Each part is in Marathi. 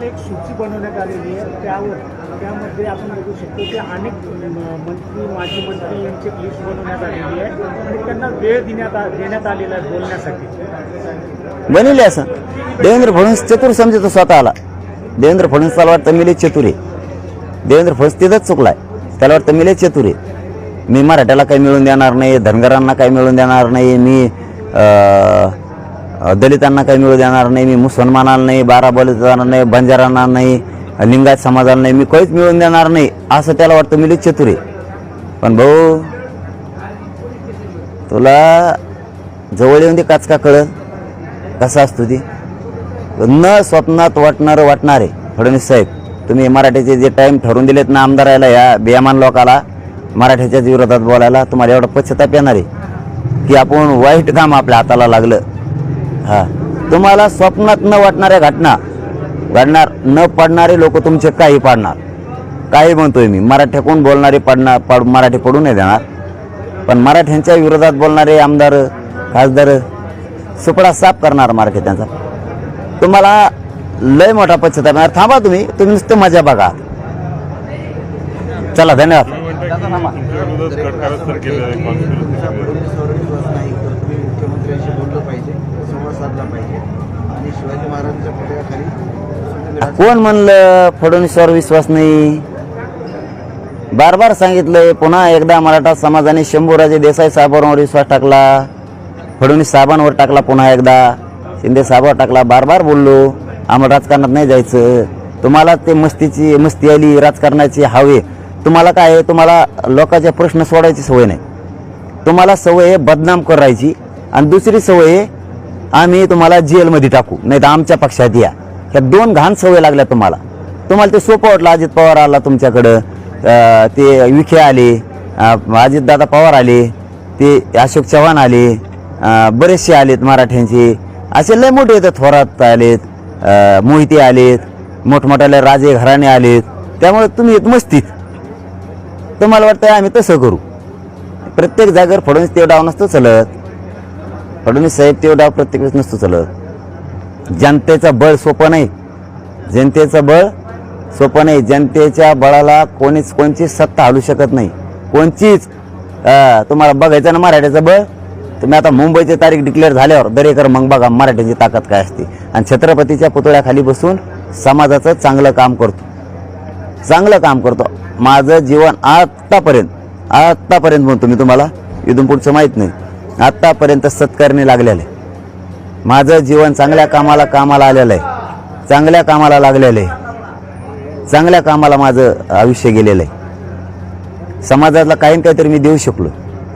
काल एक सूची बनवण्यात आलेली आहे, त्यामध्ये आपण बघू शकतो की अनेक मंत्री, माजी मंत्री यांची लिस्ट बनवण्यात आलेली आहे आणि त्यांना वेळ देण्यात आलेला आहे बोलण्यासाठी. बनवले असं देवेंद्र फडणवीस चतुर समजतो स्वतःला. देवेंद्र फडणवीसला वाटतं मी लय चतुर आहे. देवेंद्र फडणवीस तिथंच चुकलाय. त्याला वाटतं मी लय चतुर आहे, मी मराठ्याला काही मिळून देणार नाही, धनगरांना काही मिळून देणार नाही, मी दलितांना काही मिळू देणार नाही, मी मुसलमानाला नाही, बारा बलिदांना नाही, बंजारांना नाही, लिंगायत समाजाला नाही, मी काहीच मिळून देणार नाही असं त्याला वाटतं. मी लय चतुर आहे. पण भाऊ तुला जवळ येऊन दे काच का कळत कसं असतो ती. न स्वप्नात वाटणारे फडणवीस साहेब, तुम्ही मराठीचे जे टाईम ठरवून दिलेत ना आमदाराला, या बेमान लोकाला मराठ्याच्याच विरोधात बोलायला, तुम्हाला एवढा पश्चाताप येणार आहे की आपण वाईट काम आपल्या हाताला लागलं. हां, तुम्हाला स्वप्नात न वाटणाऱ्या घटना घडणार, न पडणारे लोक तुमचे काही पाडणार. काही म्हणतोय मी, मराठ्याकडून बोलणारे मराठी पडू नाही देणार, पण मराठ्यांच्या विरोधात बोलणारे आमदार, खासदार सुपडा साफ करणार मराठ्यांचा. तुम्हाला लय मोठा पश्चाताप येणार. थांबा, तुम्ही नुसतं मजा बघा. चला, धन्यवाद. कोण म्हणलं फडणवीसवर विश्वास नाही? बार बार सांगितलंय. पुन्हा एकदा मराठा समाजाने शंभूराजे देसाई साहेबांवर विश्वास टाकला, फडणवीस साहेबांवर टाकला, पुन्हा एकदा शिंदे साहेबांवर टाकला. बार बार बोललो आम्हाला राजकारणात नाही जायचं. तुम्हाला ते मस्ती आली राजकारणाची हवे. तुम्हाला काय आहे, तुम्हाला लोकांचे प्रश्न सोडायची सवय नाही. तुम्हाला सवय आहे बदनाम करायची, आणि दुसरी सवय आहे आम्ही तुम्हाला जेलमध्ये टाकू, नाही तर आमच्या पक्षात या. ह्या दोन घाण सवय लागल्या तुम्हाला. तुम्हाला ते सोपं वाटलं. अजित पवार आला तुमच्याकडं, ते विखे आले, अजितदादा पवार आले, ते अशोक चव्हाण आले, बरेचसे आलेत मराठ्यांचे. असे लय मोठे येतात, थोरात आलेत, मोहिते आलेत, मोठमोठ्याले राजे घराणे आलेत. त्यामुळे तुम्ही येत मस्तीत. तुम्हाला वाटतं आम्ही तसं करू. प्रत्येक जागेवर फडणवीस तेव डाव नसतो चलत. फडणवीस साहेब तेव डाव प्रत्येक वेळेस नसतो चलत. जनतेचं बळ सोपं नाही. जनतेचं बळ सोपं नाही. जनतेच्या बळाला कोणची सत्ता हलू शकत नाही, कोणचीच. तुम्हाला बघायचं ना मराठ्याचं बळ. तुम्ही आता मुंबईची तारीख डिक्लेअर झाल्यावर दरेकर मग बघा मराठ्याची ताकद काय असते. आणि छत्रपतीच्या पुतळ्याखाली बसून समाजाचं चांगलं काम करतो, चांगलं काम करतो. माझं जीवन आत्तापर्यंत म्हणतो मी तुम्हाला, इथून पुढचं माहीत नाही, आत्तापर्यंत सत्कारणी लागलेलं आहे. माझं जीवन चांगल्या कामाला आलेलं आहे, चांगल्या कामाला लागलेलं आहे, चांगल्या कामाला माझं आयुष्य गेलेलं आहे. समाजाला काही ना काहीतरी मी देऊ शकलो,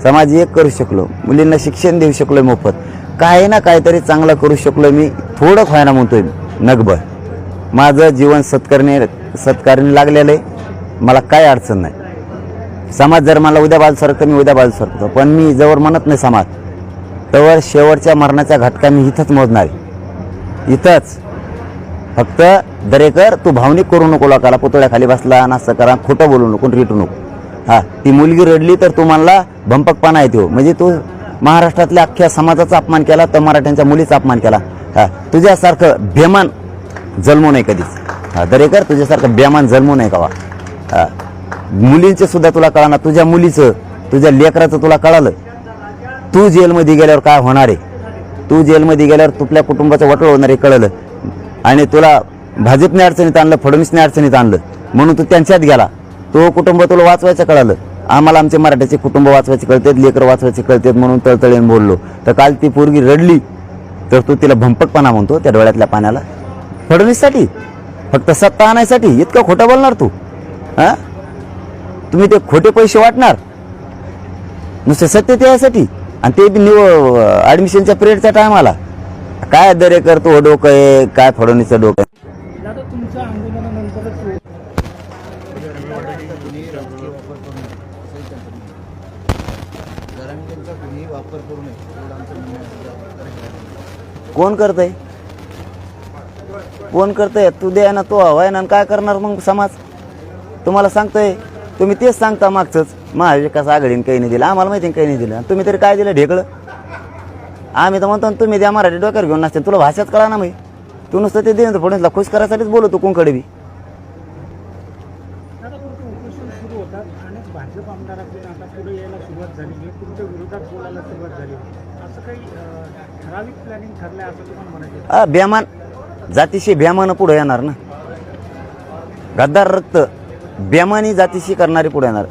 समाज एक करू शकलो, मुलींना शिक्षण देऊ शकलो मोफत, काही ना काहीतरी चांगलं करू शकलो मी. थोडं व्हायना म्हणतोय मी नगभर. माझं जीवन सत्कारणी लागलेलं आहे. मला काय अडचण नाही. समाज जर मला उद्या बाजू सरकतो, मी उद्या बाजू सरकतो. पण मी जवळ म्हणत नाही समाज, तवर शेवटच्या मरणाचा घटका मी इथंच मोजणार आहे. इथंच. फक्त दरेकर तू भावनिक करू नको लोकाला. पुतळ्याखाली बसला नास्ता करा, खोटं बोलू नको, रेटू नको. हां, ती मुलगी रडली तर तू म्हणला भंपकपणा येतो, म्हणजे तू महाराष्ट्रातल्या अख्ख्या समाजाचा अपमान केला, तर मराठ्यांच्या मुलीचा अपमान केला. हां, तुझ्यासारखं बेमान जन्मू नाही कधीच. हां दरेकर, तुझ्यासारखं बेमान जन्मू नाही कवा. हां, मुलींचं सुद्धा तुला कळणार, तुझ्या मुलीचं, तुझ्या लेकराचं तुला कळालं. तू जेलमध्ये गेल्यावर काय होणार आहे, तू जेलमध्ये गेल्यावर तुपल्या कुटुंबाचं वाटोळ होणार आहे कळलं. आणि तुला भाजपने अडचणीत आणलं, फडणवीसने अडचणीत आणलं, म्हणून तू त्यांच्यात गेला. तो कुटुंब तुला वाचवायचं कळालं. आम्हाला आमचे मराठ्याचे कुटुंब वाचवायचे कळतात, लेकर वाचवायचे कळतात, म्हणून तळतळीने बोललो. तर काल ती पोरगी रडली तर तू तिला भंपकपणा म्हणतो, त्या डोळ्यातल्या पाण्याला. फडणवीससाठी, फक्त सत्ता आणायसाठी इतकं खोटं बोलणार तू? हां, तुम्ही ते खोटे पैसे वाटणार नुसते सत्य यासाठी, आणि ते बी ॲडमिशनच्या पिरियडच्या टायमाला. काय दरेकर तो डोकं आहे, काय फडणवीसचं डोकं आहे. दादा, तुमच्या आंदोलनानंतरच कोण करतंय? कोण करतंय? तू दे ना, तो हवाय ना, काय करणार मग समाज? तुम्हाला सांगतोय, तुम्ही तेच सांगता मागचंच, महाविकास आघाडीने काही नाही दिलं. आम्हाला माहिती काही नाही दिलं. तुम्ही तरी काय दिलं ढेकळं? आम्ही तर म्हणतो तुम्ही द्या, मराठी डोक्यावर घेऊन नसते. तुला भाषाच कळा ना. मग तू नुसतं ते देवेंद्र फडणवीसला खुश करायसाठीच बोलतो कोणकडे बी. आता तुमचं उपोषण सुरू होतात अनेक भाजप आमदारातून आता पुढे यायला सुरुवात झाली आहे, तुमच्या विरोधात बोलायला सुरुवात झाली आहे. असं काही ठराविक प्लॅनिंग ठरलंय असं तुम्हाला म्हणायचं? बेमान जातीशी बेमानं पुढे येणार ना. गद्दार रक्त बेमानी जातीशी करणारी पुढे येणार.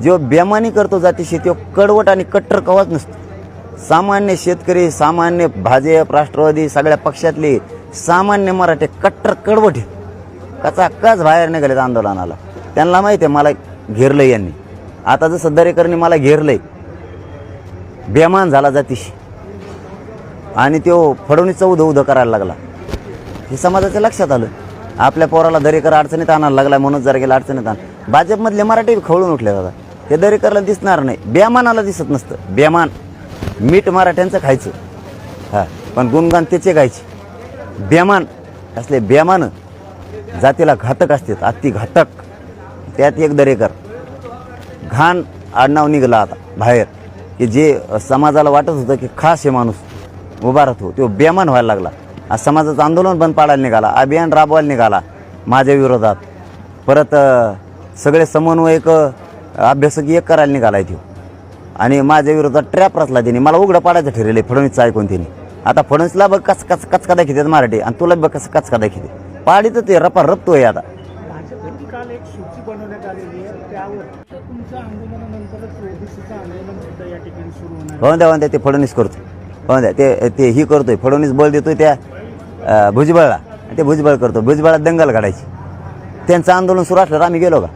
जो बेमानी करतो जातीशी तो कडवट आणि कट्टर कवाच नसतो. सामान्य शेतकरी, सामान्य भाजप, राष्ट्रवादी सगळ्या पक्षातले सामान्य मराठी कट्टर कडवट आहेत. कचाकच बाहेर निघालेत आंदोलनाला. त्यांना माहिती आहे मला घेरलंय यांनी. आता जसं दरेकरनी मला घेरलंय, बेमान झाला जातीशी आणि तो फडणवीसचा उधं करायला लागला. हे समाजाच्या लक्षात आलं. आपल्या पोराला दरेकर अडचणीत आणायला लागला म्हणून जर गेला अडचणीत आण. भाजपमधले मराठी खवळून उठले दादा. हे दरेकरला दिसणार नाही, बेमानाला दिसत नसतं. बेमान मीठ मराठ्यांचं खायचं, हां, पण गुणगान त्याचे गायचे. बेमान असले बेमान जातीला घातक असतात, अति घातक. त्यात एक दरेकर घाण आडनाव निघाला आता बाहेर, की जे समाजाला वाटत होतं की खास हे माणूस उभा राहतो, तो बेमान व्हायला लागला. आज समाजाचं आंदोलन बंद पाडायला निघाला, अभियान राबवायला निघाला माझ्या विरोधात. परत सगळे समन्वयक अभ्यासक एक करायला निघाला आहे तो. आणि माझ्या विरोधात ट्रॅप रचला त्यांनी. मला उघडं पाडायचं ठरले फडणवीसचं ऐकून त्यांनी. आता फडणवीसला बघ कचका दाखवतात मराठी, आणि तुला बघ कसं कचका दाखवते. पाडीत ते रपा रपतोय आता. भाजपची काल एक सूची बनवण्यात आलेली आहे, त्यावर तुमच्या आंदोलनानंतरच ओबीसीचं आंदोलन सुद्धा या ठिकाणी सुरू होणार. हो द्या ते फडणवीस करतो. हो द्या ते ही करतोय. फडणवीस बळ देतोय त्या भुजबळला, ते भुजबळ करतो. भुजबळात दंगल काढायची. त्यांचं आंदोलन सुरू असल्यावर आम्ही गेलो का?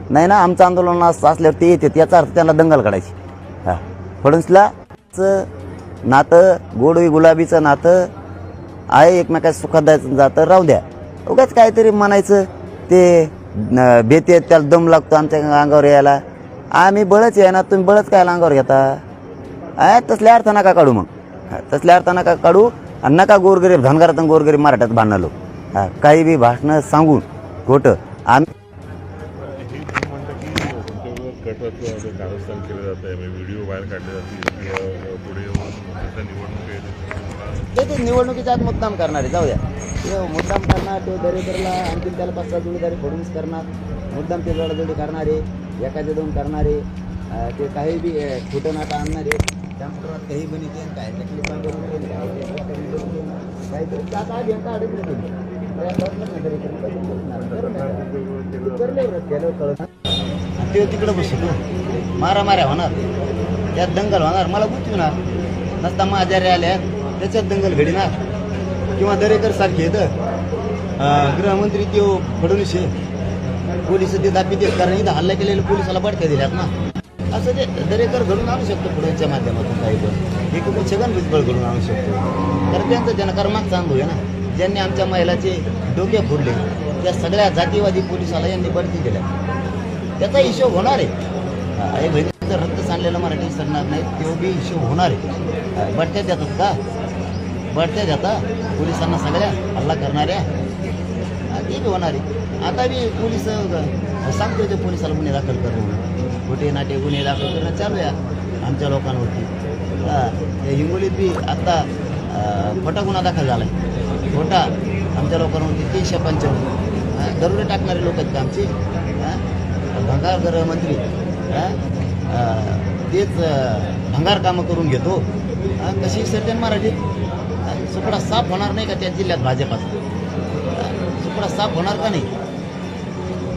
नाही ना. आमचं आंदोलन असल्यावर ते येते, याचा अर्थ त्यांना दंगल काढायची. हां, फडणवीसला नातं गोडवी गुलाबीचं नातं आहे, एकमेकात सुखादायचं जातं. राहू द्या, उगाच काहीतरी म्हणायचं. ते बेते त्याला दम लागतो आमच्या अंगावर यायला. आम्ही बळच आहे ना, तुम्ही बळच काय अंगावर घेता? तसल्या अर्थ नका काढू. मग तसल्या अर्थ नका काढू. आणि नका गोरगरीब धनगरात आणि गोरगरीब मराठ्यात भांडणं. हां, काही बी भाषणं सांगून खोटं आम्ही कारस्थान केलं जात आहे, व्हिडिओ बाहेर काढले जातील किंवा पुढे ते निवडणुकीच्या आत मुद्दाम करणारे. जाऊ द्या, ते मुद्दाम करणार. ते दरेकरला आणखी त्याला 5-6 जोडीदारी फडणवीस करणार. मुद्दाम ते जोडाजोडी करणारे, एकाचे दोन करणारे, ते काही बी खोटं नाटं आणणारे. त्यामुळे काही बनी ते काय काहीतरी आता अभियान अडकले ते तिकडं बसू मारामाऱ्या होणार, त्यात दंगल होणार. मला गुंतवणार नसता माझ्यारे आल्या त्याच्यात दंगल घडणार. किंवा दरेकर सारखे येतं गृहमंत्री ते फडणवीस पोलिस ते दाबी देत, कारण इथं हल्ला केलेल्या पोलिसाला बडक्या दिल्यात ना. असं ते दरेकर घडून आणू शकतो फडणवीसच्या माध्यमातून. काही पण एक छगन भुजबळ घडून आणू शकतो. कारण त्यांचं जनकर्माचा अनुभव आहे ना. ज्यांनी आमच्या महिलाचे डोके फोडले त्या सगळ्या जातीवादी पोलिसाला यांनी बढती दिल्या. त्याचा हिशोब होणार आहे. आई बहिणीचं रक्त सांडलेलं मराठी सरणार नाही, तो बी हिशोब होणार आहे. बढत्या देतात का? बढत्या देतात पोलिसांना सगळ्या हल्ला करणाऱ्या, ते बी होणार आहे. आता बी पोलीस सांगतो ते पोलिसाला गुन्हे दाखल करून, खोटे नाटे गुन्हे दाखल करणं चालू आहे आमच्या लोकांवरती. हिंगोलीत बी आत्ता खोटा गुन्हा दाखल झाला आहे. खोटा आमच्या लोकांवरती 355 दरोडे टाकणारे लोक आहेत का आमचे? भंगार गृहमंत्री तेच भंगार कामं करून घेतो. कशी सर्जन मराठीत सुपडा साफ होणार नाही का त्या जिल्ह्यात भाजपाचा? सुपडा साफ होणार का नाही?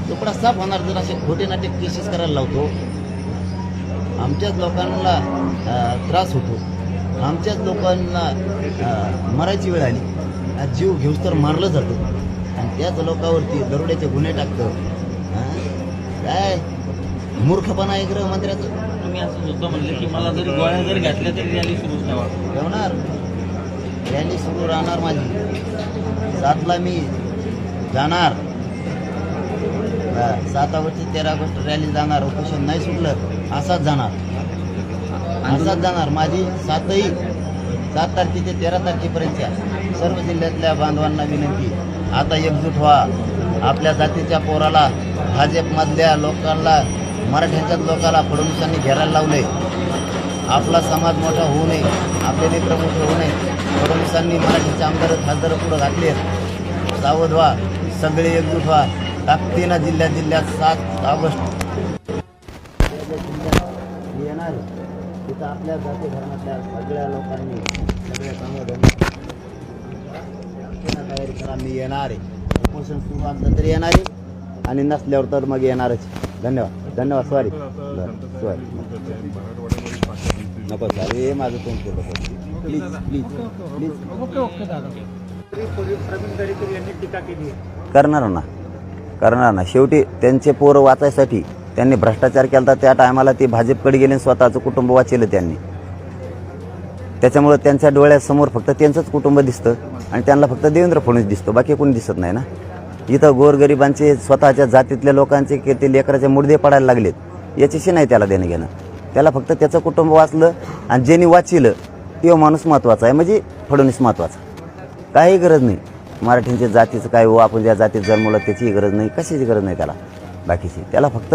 सुपडा साफ होणार जर असे खोटे नाटे केसेस करायला लावतो. आमच्याच लोकांना त्रास होतो. आमच्याच लोकांना मरायची वेळ आली, जीव घेऊस तर मारलं जातं. आणि त्याच लोकांवरती दरोड्याचे गुन्हे टाकतं. काय मूर्खपणा आहे गृहमंत्र्याचं. तुम्ही असं सुद्धा म्हणलं की मला जरी गोळ्या जर घातल्या तरी रॅली सुरूच नाही ठेवणार. रॅली सुरू राहणार माझी. 7ला मी जाणार. 7 ऑगस्ट 13 ऑगस्ट रॅली जाणार. उपोषण नाही सुटलं असाच जाणार. असाच जाणार. माझी 7 तारखे ते 13 तारखेपर्यंतच्या सर्व जिल्ह्यातल्या बांधवांना विनंती, आता एकजूट व्हा. आपल्या जातीच्या पोराला, भाजपमधल्या लोकांना, मराठ्यांच्याच लोकांना फडणवीसांनी घेरायला लावले. आपला समाज मोठा होऊ नये, आपले नेत्र मोठे होऊ नये. फडणवीसांनी मराठीचे आमदार खासदार पुढं घातले. सावध व्हा, सगळे एकजूट व्हा. ताकदीनं जिल्ह्यात 7 ऑगस्ट येणार. तिथं आपल्या जाती धर्मातल्या सगळ्या लोकांनी सगळ्या तयारी करा. मी येणार आहे. उपोषण सुरू असलं तरी येणार आहे आणि नसल्यावर तर मग येणारच. धन्यवाद. सॉरी नको सर, हे माझं तोंड केलं. प्लीज ओके दादा. प्रवीण दरेकर यांनी टीका केली आहे. करणार ना. शेवटी त्यांचे पोरं वाचायसाठी त्यांनी भ्रष्टाचार केला तर त्या टायमाला ते भाजपकडे गेले, स्वतःचं कुटुंब वाचेलं त्यांनी. त्याच्यामुळं त्यांच्या डोळ्यासमोर फक्त त्यांचंच कुटुंब दिसतं आणि त्यांना फक्त देवेंद्र फडणवीस दिसतो, बाकी कोणी दिसत नाही ना. इथं गोरगरिबांचे स्वतःच्या जातीतल्या लोकांचे की ते लेकराचे मुडदे पडायला लागलेत, याच्याशी नाही त्याला देणं घेणं. त्याला फक्त त्याचं कुटुंब वाचलं आणि ज्यांनी वाचिलं तो माणूस महत्त्वाचा आहे, म्हणजे फडणवीस महत्त्वाचा. काही गरज नाही मराठींच्या जातीचं काय हो, आपण ज्या जातीत जन्मलं त्याचीही गरज नाही, कशाची गरज नाही त्याला बाकीची. त्याला फक्त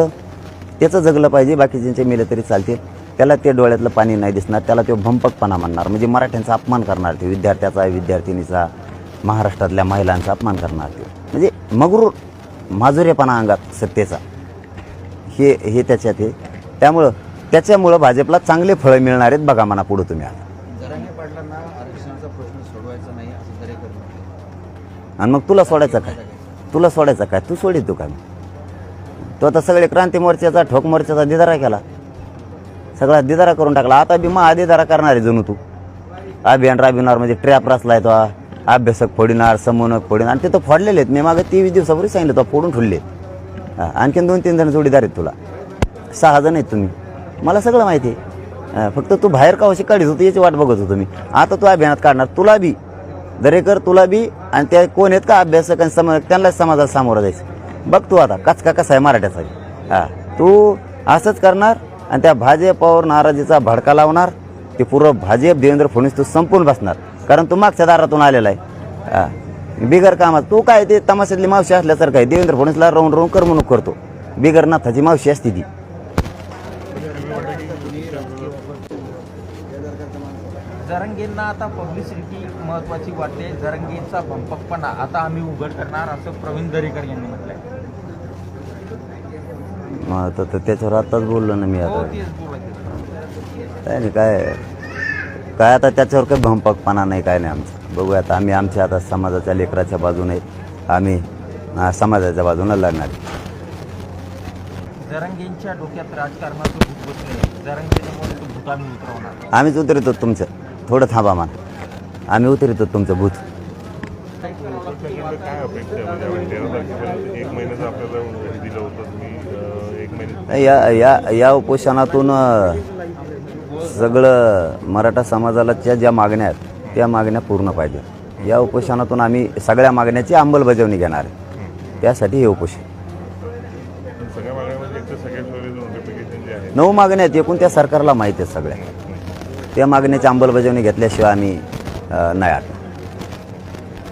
त्याचं जगलं पाहिजे, बाकीच्यांचे मेलं तरी चालतील. त्याला ते डोळ्यातलं पाणी नाही दिसणार, त्याला तो भंपकपणा म्हणणार, म्हणजे मराठ्यांचा अपमान करणार, ते विद्यार्थ्याचा, विद्यार्थिनीचा, महाराष्ट्रातल्या महिलांचा अपमान करणार, ते म्हणजे मगरूर माजुरेपणा अंगात सत्तेचा हे त्याच्यात आहे. त्याच्यामुळं भाजपला चांगले फळं मिळणार आहेत. बघा म्हणा पुढं तुम्ही आता. जरांगे पाटलांना आरक्षणाचा प्रश्न सोडवायचा नाही असं दरेकर म्हटलं. आणि मग तुला सोडायचं काय? तू सोडितो का? तो आता सगळे क्रांती मोर्चाचा, ठोक मोर्चाचा दिदारा केला, सगळा दिदारा करून टाकला. आता बी महादिदारा करणार आहे जणू तू. अभियान राबविणार म्हणजे ट्रॅप रचलाय तो, अभ्यासक फोडणार, समूनक फोडणार, आणि ते तर फोडलेले आहेत. मी मागं 23 दिवसापूर्वी सांगितलं तो फोडून ठेवले. आणखीन 2-3 जण जोडीदार आहेत तुला, 6 जण आहेत तुम्ही. मला सगळं माहिती आहे. फक्त तू बाहेर का अशी काढीत होती याची वाट बघत होतो मी. आता तू अभियानात काढणार, तुला बी दरेकर, तुला बी, आणि त्या कोण आहेत का अभ्यासक आणि समज, त्यांनाच समाजाला सामोरं जायचं. बघ तू आता कचका कसा आहे मराठ्याचा. तू असंच करणार आणि त्या भाजपावर नाराजीचा भडका लावणार. ते पूर्ण भाजप देवेंद्र फडणवीस तू संपून बसणार, कारण तू मागच्या दारातून आलेला आहे बिगर कामात. तू काय ते तमाशातली मावशी असल्यासारखं आहे. देवेंद्र फडणवीसला राहून करमणूक करतो. बिगर नाथाची मावशी असते ती. जरांगेंना आता पब्लिसिटी महत्वाची वाटते. जरांगेंचा भंपकपणा आता आम्ही उघड करणार असं प्रवीण दरेकर यांनी म्हटलंय. मग तर त्याच्यावर आताच बोललो ना मी. आता तेच बोलायचं. काय नाही, काय आता त्याच्यावर काही भंपकपणा नाही, काय नाही आमचं. बघूया आता. आम्ही आमच्या आता समाजाच्या लेकराच्या बाजूने, आम्ही समाजाच्या बाजूने लढणार. जरांगेंच्या डोक्यात राजकारणाचं भूत बसले. जरांगेंमुळे तो भूत आम्ही उतरवणार. आम्हीच उतरतो तुमचं. थोडं थांबा मान, आम्ही उतरतो तुमचं भूत. काय अपेक्षा आहे म्हणजे 13 तारखेपर्यंत 1 महिन्याचं आपल्याला हे दिलं होतं. तुम्ही 1 महिन्यात या उपोषणातून सगळं मराठा समाजाला ज्या मागण्या आहेत त्या मागण्या पूर्ण पाहिजे. या उपोषणातून आम्ही सगळ्या मागण्याची अंमलबजावणी घेणार आहे. त्यासाठी हे उपोषण. सगळ्या मागण्यामध्ये एक तर सगळ्यात पहिले नोटिफिकेशन जे आहे 9 मागण्या आहेत एकूण, त्या सरकारला माहीत आहेत सगळ्या. त्या मागण्याची अंमलबजावणी घेतल्याशिवाय आम्ही नाही आलो.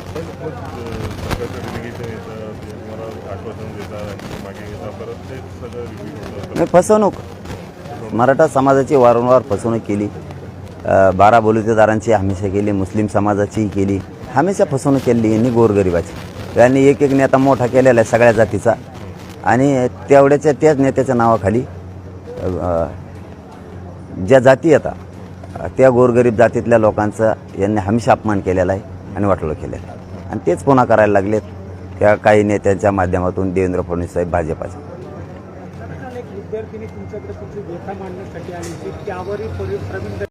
सरकारचं डेलिगेशन येतं, ते तुम्हाला आश्वासन देतात आणि मागे घेतात, परत ते सगळं रिपीट होतं. नाही, फसवणूक. मराठा समाजाची वारंवार फसवणूक केली. 12 बलुतेदारांची हमेशा केली, मुस्लिम समाजाचीही केली, हमेशा फसवणूक केली यांनी गोरगरिबाची. त्यांनी एक नेता मोठा केलेला आहे सगळ्या जातीचा, आणि त्याच नेत्याच्या नावाखाली ज्या जाती येतात त्या गोरगरीब जातीतल्या लोकांचा यांनी हमेशा अपमान केलेला आहे आणि वाटोळं केलेलं आहे. आणि तेच पुन्हा करायला लागलेत त्या काही नेत्यांच्या माध्यमातून देवेंद्र फडणवीस साहेब भाजपाचे. एक विद्यार्थिनी तुमच्याकडे कुठली व्यथा मांडण्यासाठी आली होती, त्यावरही प्रवीण